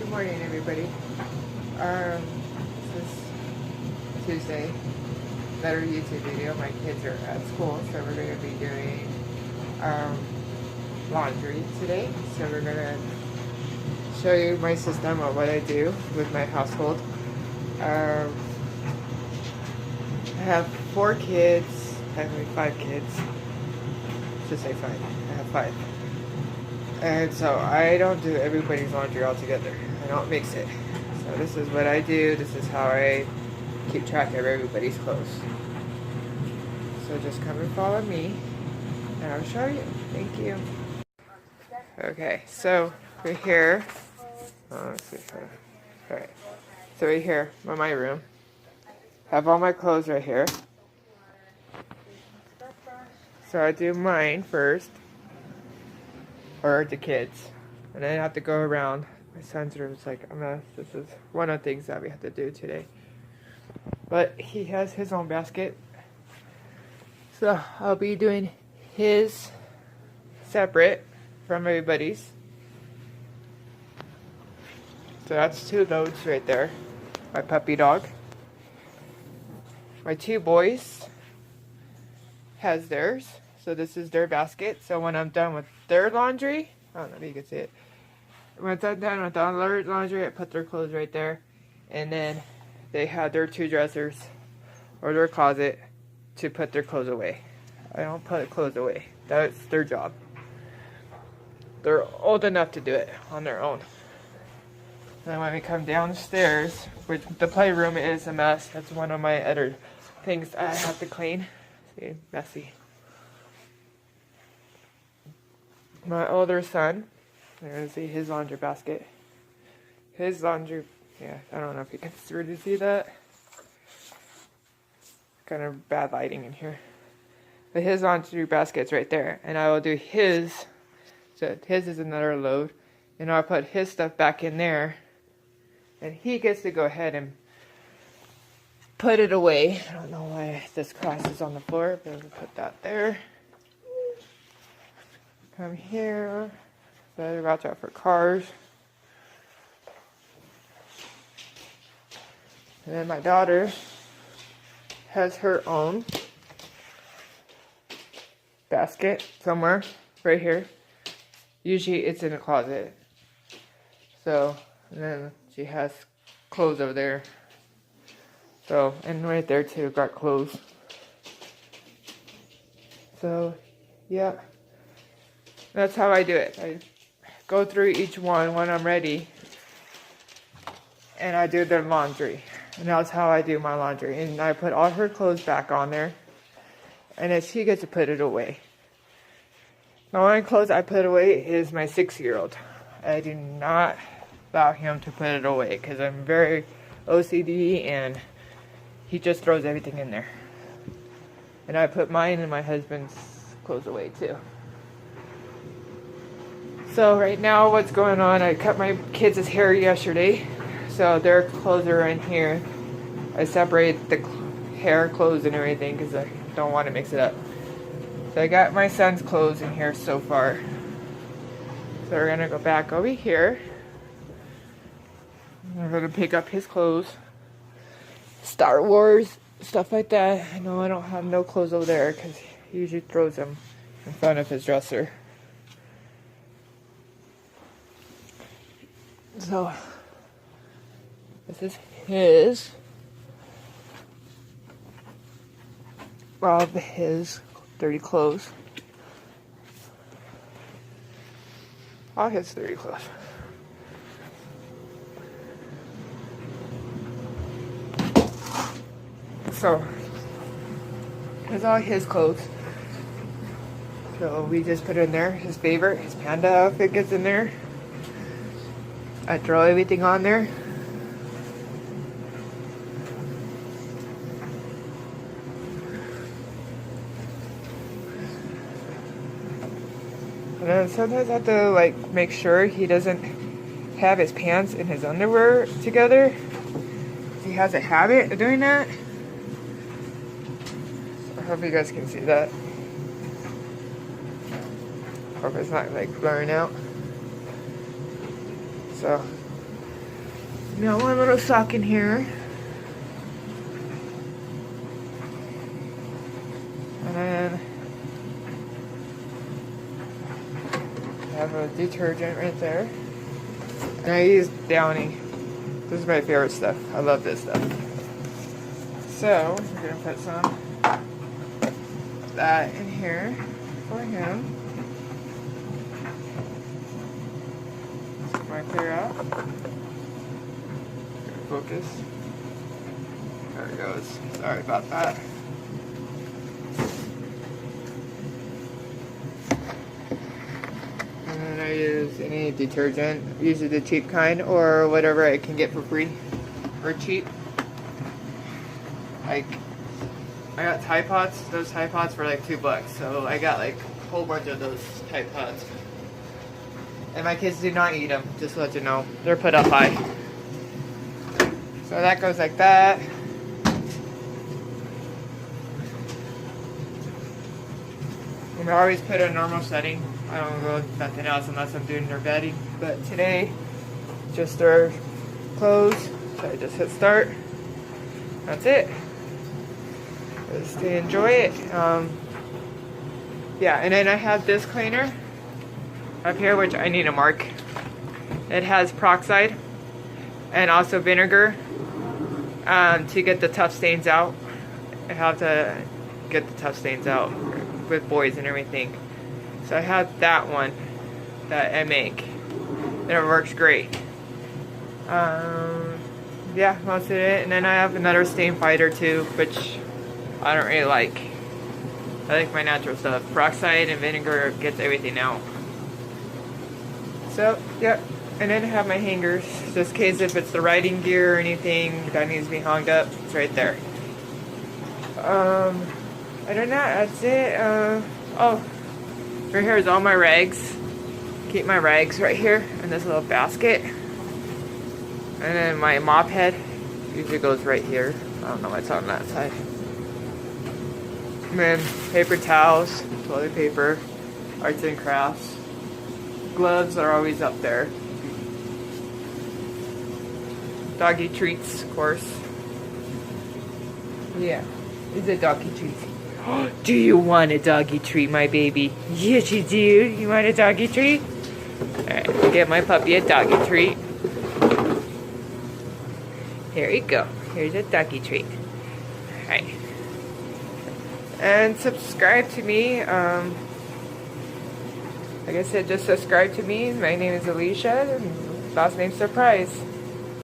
Good morning, everybody. This is Tuesday. Another YouTube video. My kids are at school, so we're going to be doing laundry today. So we're going to show you my system of what I do with my household. I have 4 kids. Actually 5 kids. I should say 5. I have 5. And so I don't do everybody's laundry all together. I don't mix it. So this is what I do. This is how I keep track of everybody's clothes. So just come and follow me and I'll show you. Thank you. Okay, so we're here. Let's see. Alright. So we're here in my room. Have all my clothes right here. So I do mine first. Or the kids. And then I have to go around. My son's room is like a mess. This is one of the things that we have to do today. But he has his own basket. So I'll be doing his separate from everybody's. So that's 2 loads right there. My puppy dog. My 2 boys has theirs. So this is their basket. So when I'm done with their laundry, I don't know if you can see it. Once I'm done with their laundry, I put their clothes right there. And then they have their 2 dressers or their closet to put their clothes away. I don't put clothes away. That's their job. They're old enough to do it on their own. Then when we come downstairs, which the playroom is a mess. That's one of my other things I have to clean. See, messy. My older son, you're going to see his laundry basket. His laundry, yeah, I don't know if you can really see that. Kind of bad lighting in here. But his laundry basket's right there. And I will do his, so his is another load. And I'll put his stuff back in there. And he gets to go ahead and put it away. I don't know why this cross is on the floor, but I'll put that there. Come here. Better watch out for cars. And then my daughter has her own basket somewhere right here. Usually it's in the closet. So, and then she has clothes over there. So, and right there too, got clothes. So, yeah. That's how I do it. I go through each one when I'm ready. And I do their laundry. And that's how I do my laundry. And I put all her clothes back on there. And then she gets to put it away. The only clothes I put away is my 6-year-old. I do not allow him to put it away. Because I'm very OCD and he just throws everything in there. And I put mine and my husband's clothes away too. So right now what's going on, I cut my kids' hair yesterday. So their clothes are in here. I separate the hair, clothes, and everything because I don't want to mix it up. So I got my son's clothes in here so far. So we're going to go back over here. We're going to pick up his clothes. Star Wars, stuff like that. I know I don't have no clothes over there because he usually throws them in front of his dresser. So, this is his. All of his dirty clothes. All his dirty clothes. So, here's all his clothes. So we just put in there his favorite, his panda outfit gets in there. I throw everything on there. And then sometimes I have to like make sure he doesn't have his pants and his underwear together. He has a habit of doing that. I hope you guys can see that. Hope it's not like blurring out. So Got one little sock in here. And then I have a detergent right there. And I use Downy. This is my favorite stuff. I love this stuff. So, we're going to put some of that in here for him. My clear out. Focus. There it goes. Sorry about that. And then I use any detergent, usually the cheap kind or whatever I can get for free or cheap. Like, I got Tide Pods. Those Tide Pods for like $2, so I got like a whole bunch of those Tide Pods. And my kids do not eat them, just to let you know. They're put up high. So that goes like that. And I always put a normal setting. I don't go with nothing else unless I'm doing their bedding. But today, just their clothes. So I just hit start. That's it. Just to enjoy it. Yeah, and then I have this cleaner up here, which I need to mark. It has peroxide and also vinegar to get the tough stains out. I have to get the tough stains out with boys and everything. So I have that one that I make, and it works great. Yeah, most of it. And then I have another stain fighter too, which I don't really like. I like my natural stuff. Peroxide and vinegar gets everything out. So, yeah. And then I have my hangers, just in case if it's the riding gear or anything that needs to be hung up, it's right there. Other than that, that's it. Oh, right here is all my rags. Keep my rags right here in this little basket. And then my mop head usually goes right here. I don't know what's on that side. And then paper towels, toilet paper, arts and crafts. Gloves are always up there. Doggy treats, of course. Yeah, it's a doggy treat. Do you want a doggy treat, my baby? Yes, you do. You want a doggy treat? Alright, get my puppy a doggy treat. Here you go. Here's a doggy treat. Alright. And subscribe to me. Like I said, just subscribe to me. My name is Alicia, and last name Surprise.